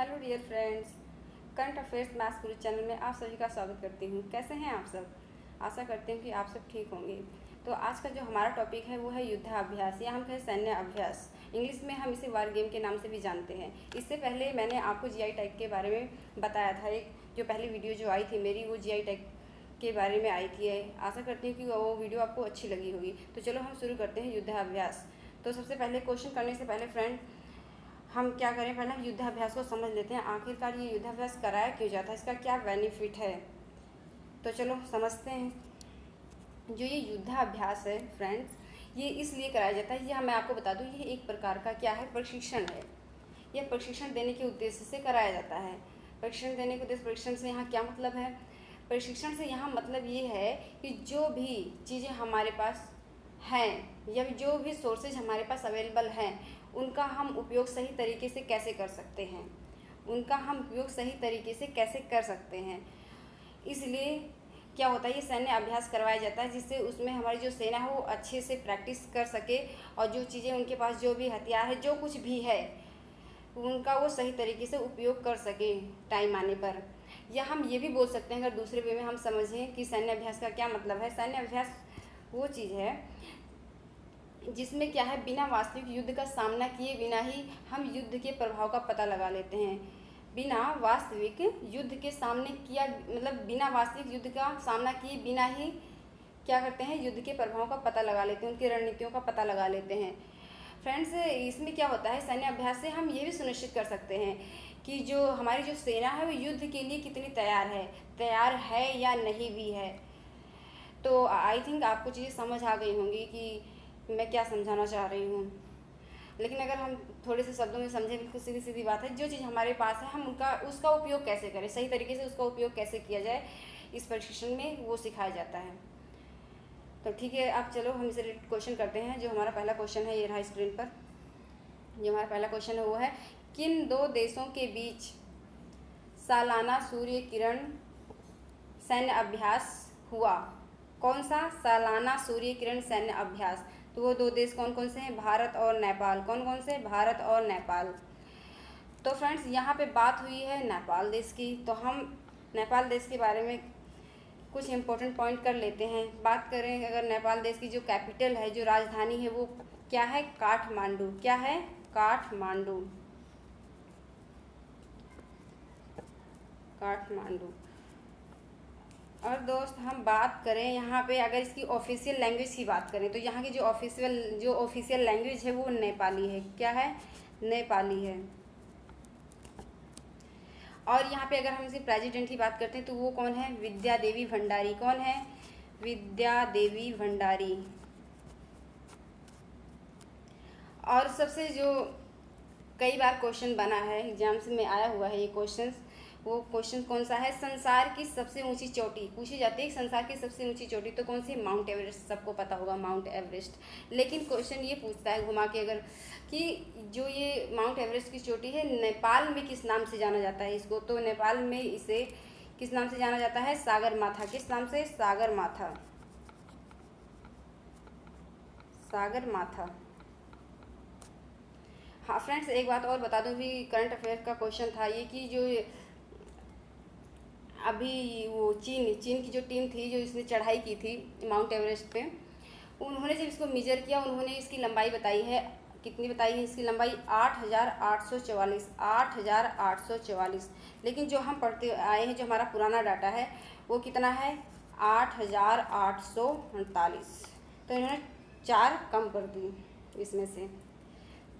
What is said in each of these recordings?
Hello dear friends, current affairs maths Guru channel में आप सभी का स्वागत करती हूँ। कैसे हैं आप सब? आशा करती हूँ कि आप सब ठीक होंगे। तो आज का जो हमारा टॉपिक है वो है युद्धाभ्यास या हम कहें सैन्य अभ्यास। इंग्लिश में हम इसे वार गेम के नाम से भी जानते हैं। इससे पहले मैंने आपको जीआई टैग के बारे में बताया था। एक जो पहली वीडियो जो आई थी मेरी, वो जीआई टैग के बारे में आई थी। आशा करती हूँ कि वो वीडियो आपको अच्छी लगी होगी। तो चलो हम शुरू करते हैं युद्धाभ्यास। तो सबसे पहले क्वेश्चन करने से पहले फ्रेंड, हम क्या करें, पहले हम युद्धाभ्यास को समझ लेते हैं। आखिरकार ये युद्धाभ्यास कराया क्यों जाता है, इसका क्या बेनिफिट है। तो चलो समझते हैं। जो ये युद्धाभ्यास है फ्रेंड्स, ये इसलिए कराया जाता है, ये मैं आपको बता दूं, ये एक प्रकार का क्या है, प्रशिक्षण है। यह प्रशिक्षण देने के उद्देश्य से कराया जाता है। प्रशिक्षण देने के उद्देश्य, प्रशिक्षण से यहाँ क्या मतलब है? प्रशिक्षण से यहाँ मतलब ये है कि जो भी चीज़ें हमारे पास हैं या जो भी सोर्सेज हमारे पास अवेलेबल हैं, उनका हम उपयोग सही तरीके से कैसे कर सकते हैं, उनका हम उपयोग सही तरीके से कैसे कर सकते हैं। इसलिए क्या होता है, ये सैन्य अभ्यास करवाया जाता है, जिससे उसमें हमारी जो सेना है वो अच्छे से प्रैक्टिस कर सके और जो चीज़ें उनके पास, जो भी हथियार है, जो कुछ भी है, उनका वो सही तरीके से उपयोग कर सके टाइम आने पर। या हम ये भी बोल सकते हैं, अगर दूसरे वे में हम समझें कि सैन्य अभ्यास का क्या मतलब है। सैन्य अभ्यास वो चीज़ है जिसमें क्या है, बिना वास्तविक युद्ध का सामना किए बिना ही हम युद्ध के प्रभाव का पता लगा लेते हैं। बिना वास्तविक युद्ध के सामने किया, मतलब बिना वास्तविक युद्ध का सामना किए बिना ही क्या करते हैं, युद्ध के प्रभाव का पता लगा लेते हैं, उनकी रणनीतियों का पता लगा लेते हैं। फ्रेंड्स, इसमें क्या होता है, सैन्य अभ्यास से हम ये भी सुनिश्चित कर सकते हैं कि जो हमारी जो सेना है वो युद्ध के लिए कितनी तैयार है या नहीं भी है। तो आई थिंक आपको चीज़ें समझ आ गई होंगी कि मैं क्या समझाना चाह रही हूँ। लेकिन अगर हम थोड़े से शब्दों में समझें, बिल्कुल सीधी सीधी बात है, जो चीज़ हमारे पास है हम उसका उपयोग कैसे करें, सही तरीके से उसका उपयोग कैसे किया जाए, इस प्रशिक्षण में वो सिखाया जाता है। तो ठीक है, अब चलो हम इसे क्वेश्चन करते हैं। जो हमारा पहला क्वेश्चन है, ये रहा स्क्रीन पर। जो हमारा पहला क्वेश्चन है वो है, किन दो देशों के बीच सालाना सूर्य किरण सैन्य अभ्यास हुआ? कौन सा सालाना सूर्य किरण सैन्य अभ्यास? तो वो दो देश कौन कौन से हैं? भारत और नेपाल। कौन कौन से? भारत और नेपाल। तो फ्रेंड्स, यहाँ पे बात हुई है नेपाल देश की, तो हम नेपाल देश के बारे में कुछ इम्पोर्टेंट पॉइंट कर लेते हैं। बात करें अगर नेपाल देश की, जो कैपिटल है, जो राजधानी है, वो क्या है? काठमांडू। क्या है? काठमांडू। काठमांडू। और दोस्त, हम बात करें यहाँ पे, अगर इसकी ऑफिशियल लैंग्वेज की बात करें, तो यहाँ की जो ऑफिशियल लैंग्वेज है वो नेपाली है। क्या है? नेपाली है। और यहाँ पे अगर हम इसके प्रेसिडेंट की बात करते हैं तो वो कौन है? विद्या देवी भंडारी। कौन है? विद्या देवी भंडारी। और सबसे जो कई बार क्वेश्चन बना है, एग्जाम्स में आया हुआ है ये क्वेश्चन, वो क्वेश्चन कौन सा है? संसार की सबसे ऊंची चोटी पूछी जाती है। संसार की सबसे ऊंची चोटी तो कौन सी? Mount Everest. सबको पता होगा माउंट एवरेस्ट। लेकिन क्वेश्चन ये पूछता है घुमा के, अगर कि जो ये माउंट एवरेस्ट की चोटी है, नेपाल में किस नाम से जाना जाता है इसको? तो नेपाल में इसे किस नाम से जाना जाता है? सागर माथा। किस नाम से? सागर माथा। सागर माथा। हाँ फ्रेंड्स, एक बात और बता दूं भी, करंट अफेयर का क्वेश्चन था ये, कि जो अभी वो चीन की जो टीम थी, जो इसने चढ़ाई की थी माउंट एवरेस्ट पे, उन्होंने जब इसको मेजर किया, उन्होंने इसकी लंबाई बताई है। कितनी बताई है इसकी लंबाई? 8,844। 8,844। लेकिन जो हम पढ़ते आए हैं, जो हमारा पुराना डाटा है, वो कितना है? 8,848। तो इन्होंने 4 कम कर दी इसमें से।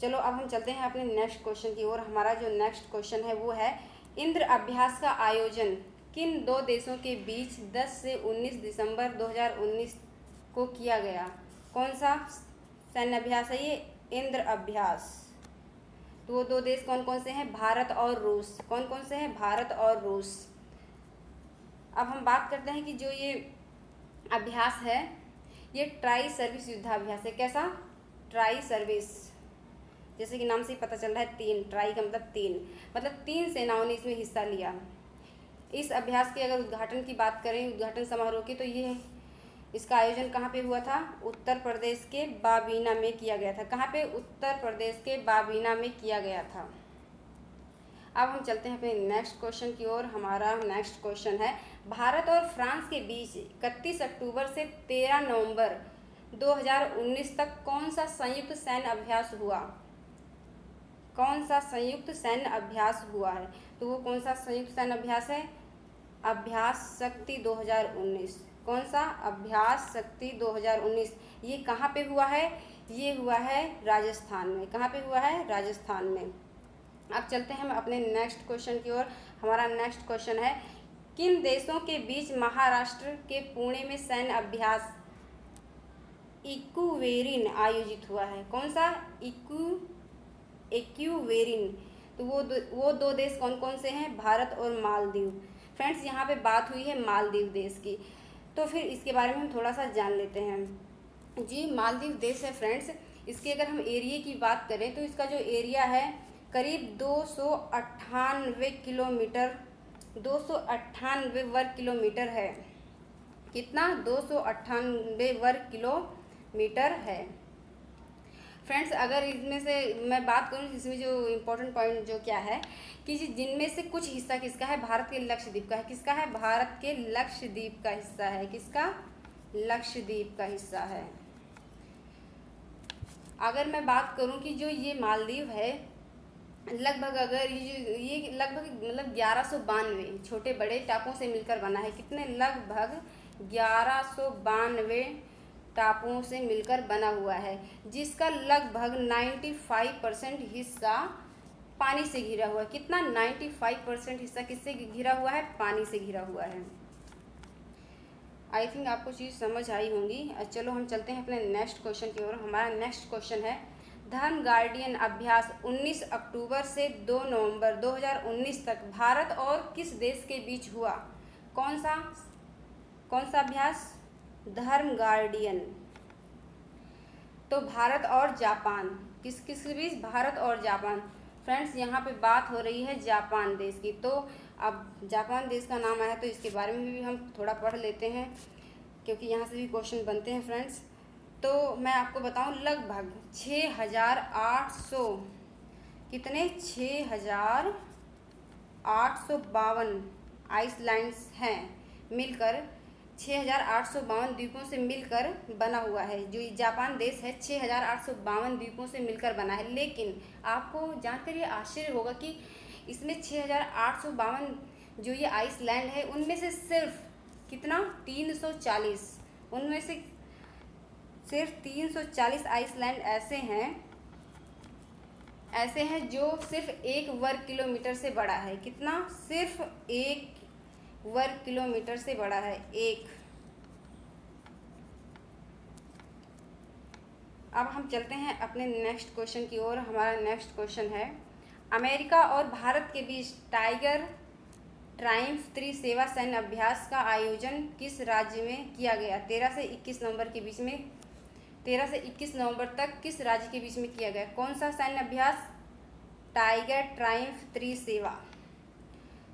चलो अब हम चलते हैं अपने नेक्स्ट क्वेश्चन की ओर। हमारा जो नेक्स्ट क्वेश्चन है वो है, इंद्र अभ्यास का आयोजन किन दो देशों के बीच 10 से 19 दिसंबर 2019 को किया गया? कौन सा सैन्य अभ्यास है ये? इंद्र अभ्यास। तो वो दो देश कौन कौन से हैं? भारत और रूस। कौन कौन से हैं? भारत और रूस। अब हम बात करते हैं कि जो ये अभ्यास है, ये ट्राई सर्विस युद्धाभ्यास है। कैसा? Tri service. जैसे कि नाम से ही पता चल रहा है, 3। ट्राई का मतलब 3, मतलब 3 सेनाओं ने इसमें हिस्सा लिया। इस अभ्यास के अगर उद्घाटन की बात करें, उद्घाटन समारोह की, तो ये इसका आयोजन कहाँ पे हुआ था? उत्तर प्रदेश के बाबीना में किया गया था। कहाँ पे? उत्तर प्रदेश के बाबीना में किया गया था। अब हम चलते हैं अपने नेक्स्ट क्वेश्चन की ओर। हमारा नेक्स्ट क्वेश्चन है, भारत और फ्रांस के बीच 31 अक्टूबर से 13 नवंबर 2019 तक कौन सा संयुक्त सैन्य अभ्यास हुआ? कौन सा संयुक्त सैन्य अभ्यास हुआ है? तो वो कौन सा संयुक्त सैन्य अभ्यास है? अभ्यास शक्ति 2019। कौन सा? अभ्यास शक्ति 2019। ये कहाँ पे हुआ है? ये हुआ है राजस्थान में। कहाँ पे हुआ है? राजस्थान में। अब चलते हैं हम अपने नेक्स्ट क्वेश्चन की ओर। हमारा नेक्स्ट क्वेश्चन है, किन देशों के बीच महाराष्ट्र के पुणे में सैन्य अभ्यास इक्यूवेरिन आयोजित हुआ है? कौन सा? इक्यूवेरिन। तो वो दो देश कौन कौन से हैं? भारत और मालदीव। फ्रेंड्स, यहाँ पे बात हुई है मालदीव देश की, तो फिर इसके बारे में हम थोड़ा सा जान लेते हैं। जी, मालदीव देश है फ्रेंड्स। इसके अगर हम एरिया की बात करें तो इसका जो एरिया है करीब 298 किलोमीटर, 298 वर्ग किलोमीटर है। कितना? 298 वर्ग किलोमीटर है। फ्रेंड्स, अगर इसमें से मैं बात करूँ, इसमें जो इम्पोर्टेंट पॉइंट जो क्या है कि जिनमें से कुछ हिस्सा किसका है? भारत के लक्षद्वीप का है। किसका है? भारत के लक्षद्वीप का हिस्सा है। किसका? लक्षद्वीप का हिस्सा है। अगर मैं बात करूं कि जो ये मालदीव है, लगभग अगर ये लगभग मतलब 1192 छोटे बड़े टापुओं से मिलकर बना है। कितने? लगभग 1192 टापुओं से मिलकर बना हुआ है, जिसका लगभग 95% हिस्सा पानी से घिरा हुआ है। कितना? 95% हिस्सा किससे घिरा हुआ है? पानी से घिरा हुआ है। आई थिंक आपको चीज़ समझ आई होंगी। चलो हम चलते हैं अपने नेक्स्ट क्वेश्चन की ओर। हमारा नेक्स्ट क्वेश्चन है, धर्म गार्डियन अभ्यास 19 अक्टूबर से 2 नवंबर 2019 तक भारत और किस देश के बीच हुआ? कौन सा अभ्यास? धर्म गार्डियन। तो भारत और जापान। किस किस के बीच? भारत और जापान। फ्रेंड्स, यहाँ पे बात हो रही है जापान देश की। तो अब जापान देश का नाम आया तो इसके बारे में भी हम थोड़ा पढ़ लेते हैं, क्योंकि यहाँ से भी क्वेश्चन बनते हैं फ्रेंड्स। तो मैं आपको बताऊँ, लगभग 6800 कितने? 6852 आइसलैंड्स हैं मिलकर, 6852 द्वीपों से मिलकर बना हुआ है। जो जापान देश है 6852 द्वीपों से मिलकर बना है। लेकिन आपको जानकर ये आश्चर्य होगा कि इसमें 6852 जो ये आइसलैंड है, उनमें से सिर्फ कितना? 340। उनमें से सिर्फ 340 आइसलैंड ऐसे हैं जो सिर्फ 1 वर्ग किलोमीटर से बड़ा है। कितना? सिर्फ 1 वर्ग किलोमीटर से बड़ा है। एक। अब हम चलते हैं अपने नेक्स्ट क्वेश्चन की ओर। हमारा नेक्स्ट क्वेश्चन है, अमेरिका और भारत के बीच टाइगर ट्रायम्फ त्रिसेवा सैन्य अभ्यास का आयोजन किस राज्य में किया गया? 13 से 21 नवंबर के बीच में, 13 से 21 नवंबर तक किस राज्य के बीच में किया गया? कौन सा सैन्य अभ्यास? टाइगर ट्रायम्फ त्रिसेवा।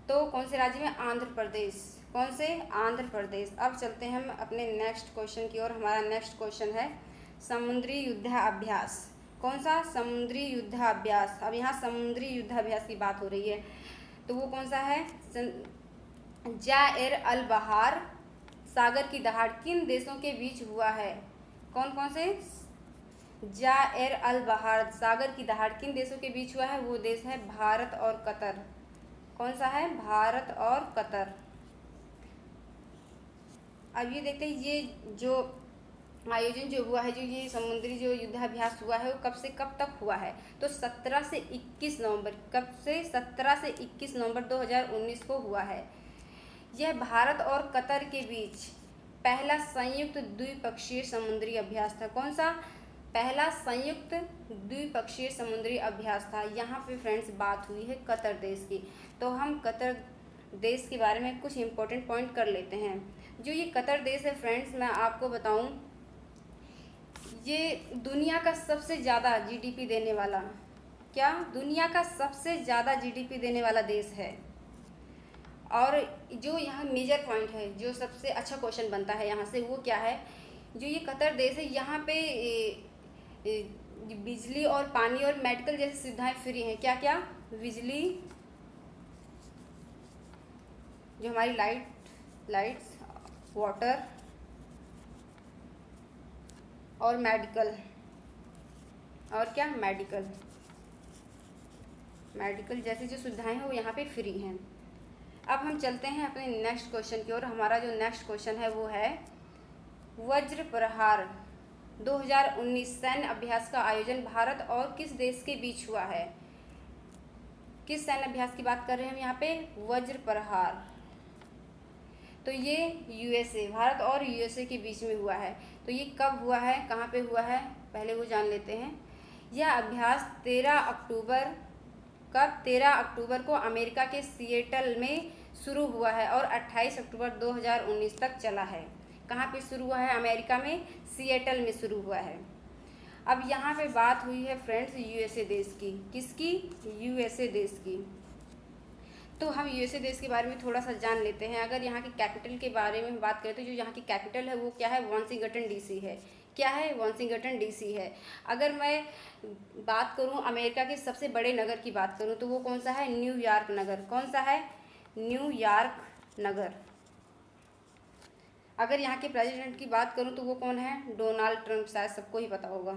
तो कौन से राज्य में? आंध्र प्रदेश। कौन से? आंध्र प्रदेश। अब चलते हैं हम अपने नेक्स्ट क्वेश्चन की ओर। हमारा नेक्स्ट क्वेश्चन है, समुद्री युद्धाभ्यास। कौन सा? समुद्री युद्धाभ्यास। अब यहाँ समुद्री युद्धाभ्यास की बात हो रही है, तो वो कौन सा है? जायर अल बहार सागर की दहाड़ किन देशों के बीच हुआ है? कौन कौन से? जायर अल बहार सागर की दहाड़ किन देशों के बीच हुआ है? वो देश है भारत और कतर। कौन सा है? भारत और कतर। अब ये देखते हैं, ये जो आयोजन जो हुआ है, जो ये समुद्री जो युद्धाभ्यास हुआ है, वो कब से कब तक हुआ है? तो 17 से 21 नवंबर। कब से? 17 से 21 नवंबर 2019 को हुआ है। यह भारत और कतर के बीच पहला संयुक्त द्विपक्षीय समुद्री अभ्यास था। कौन सा? पहला संयुक्त द्विपक्षीय समुद्री अभ्यास था। यहाँ पे फ्रेंड्स बात हुई है कतर देश की। तो हम कतर देश के बारे में कुछ इम्पोर्टेंट पॉइंट कर लेते हैं। जो ये कतर देश है फ्रेंड्स, मैं आपको बताऊं, ये दुनिया का सबसे ज़्यादा जीडीपी देने वाला, क्या? दुनिया का सबसे ज़्यादा जीडीपी देने वाला देश है। और जो यहाँ मेजर पॉइंट है, जो सबसे अच्छा क्वेश्चन बनता है यहाँ से, वो क्या है? जो ये कतर देश है, यहाँ पे बिजली और पानी और मेडिकल जैसी सुविधाएं फ्री हैं। क्या क्या? बिजली, जो हमारी लाइट्स, वाटर और मेडिकल, और क्या मेडिकल जैसी जो सुविधाएं हैं वो यहाँ पे फ्री हैं। अब हम चलते हैं अपने नेक्स्ट क्वेश्चन की ओर। हमारा जो नेक्स्ट क्वेश्चन है वो है वज्र प्रहार 2019 सैन्य अभ्यास का आयोजन भारत और किस देश के बीच हुआ है? किस सैन्य अभ्यास की बात कर रहे हैं हम यहाँ पे? वज्र प्रहार। तो ये यूएसए, भारत और यूएसए के बीच में हुआ है। तो ये कब हुआ है, कहाँ पे हुआ है, पहले वो जान लेते हैं। यह अभ्यास 13 अक्टूबर को अमेरिका के सिएटल में शुरू हुआ है और 28 अक्टूबर 2019 तक चला है। कहाँ पे शुरू हुआ है? अमेरिका में सिएटल में शुरू हुआ है। अब यहाँ पे बात हुई है फ्रेंड्स यूएसए देश की। किसकी? यूएसए देश की। तो हम यूएसए देश के बारे में थोड़ा सा जान लेते हैं। अगर यहाँ की कैपिटल के बारे में बात करें तो जो यहाँ की कैपिटल है वो क्या है? वाशिंगटन डीसी है। क्या है? वाशिंगटन डीसी है। अगर मैं बात करूँ अमेरिका के सबसे बड़े नगर की बात करूँ तो वो कौन सा है? न्यूयॉर्क नगर। कौन सा है? न्यूयॉर्क नगर। अगर यहाँ के प्रेसिडेंट की बात करूँ तो वो कौन है? Donald Trump. शायद सबको ही पता होगा।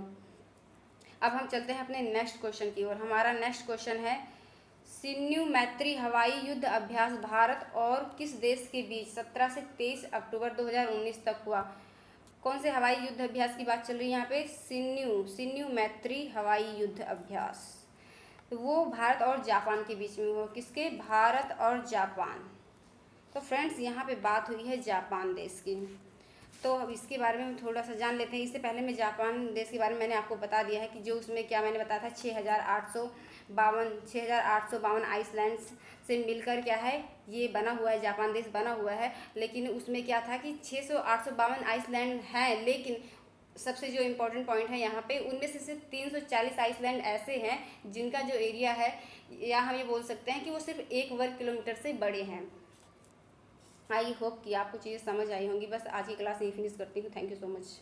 अब हम चलते हैं अपने नेक्स्ट क्वेश्चन की ओर। हमारा नेक्स्ट क्वेश्चन है सिन्यू मैत्री हवाई युद्ध अभ्यास भारत और किस देश के बीच 17 से 23 अक्टूबर 2019 तक हुआ? कौन से हवाई युद्ध अभ्यास की बात चल रही है यहाँ पे? सिन्यू मैत्री हवाई युद्ध अभ्यास। तो वो भारत और जापान के बीच में हुआ। किसके? भारत और जापान। तो फ्रेंड्स यहाँ पे बात हुई है जापान देश की। तो अब इसके बारे में हम थोड़ा सा जान लेते हैं। इससे पहले मैं जापान देश के बारे में मैंने आपको बता दिया है कि जो उसमें क्या मैंने बताया था 6,852 आइसलैंड्स से मिलकर क्या है ये बना हुआ है, जापान देश बना हुआ है। लेकिन उसमें क्या था कि 852 आइसलैंड हैं, लेकिन सबसे जो इम्पोर्टेंट पॉइंट है यहाँ पे उनमें से सिर्फ 340 आइसलैंड ऐसे हैं जिनका जो एरिया है या हम ये बोल सकते हैं कि वो सिर्फ 1 वर्ग किलोमीटर से बड़े हैं। आई होप कि आपको चीज़ें समझ आई होंगी। बस आज की क्लास यही फिनिश करती हूँ। Thank you so much.